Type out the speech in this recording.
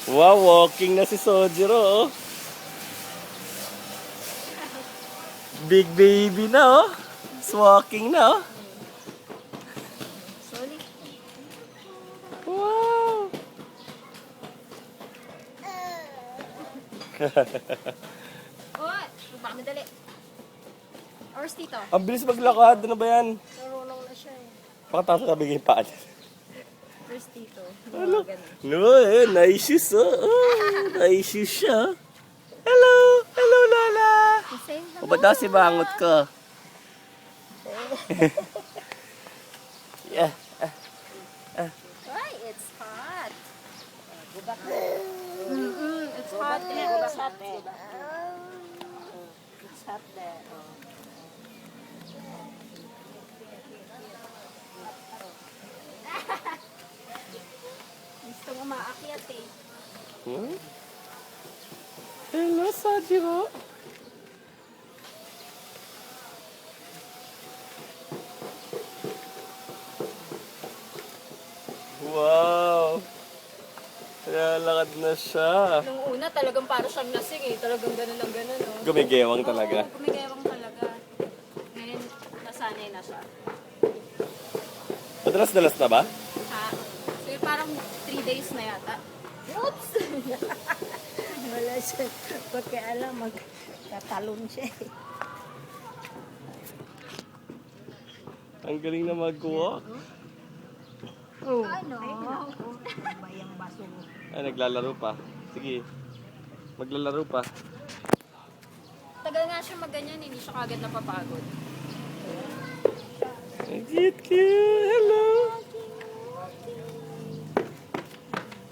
Wow, walking na si Sojiro, oh. Big baby na, oh. It's walking na, oh. Sorry. Wow. Oh, baka madali. Oras dito. Ang bilis maglakad. Ano ba yan? Narunong na siya eh. Pakataas na bigay pa. First dito. Hello. Ganun. No, nice shoes, oh. Oh, nice shoes siya. Hello. Hello, Lola. Same O ba't daw si bangot ko? Yeah. Why? It's hot. It's hot there. It's hot there. It's hot there. Gusto mo maakyat eh. Hmm? Hello, Sojiro. Wow. Lalakad na siya. Nung una talagang para siyang lasing eh. Talagang ganun lang ganun oh. Gumigewang talaga. Oo, gumigewang talaga. Ngayon, nasanay na siya. Madalas-dalas na ba? Ha? So parang 3 days na yata. Oops! Wala siya. Pagkaalam, magkatalon siya. Ang galing na mag-walk. Oh. Ano? Bayang baso. Ay, naglalaro pa. Sige. Maglalaro pa. Tagal nga siya magganyan, hindi siya kagad napapagod. Ang cute. Hello.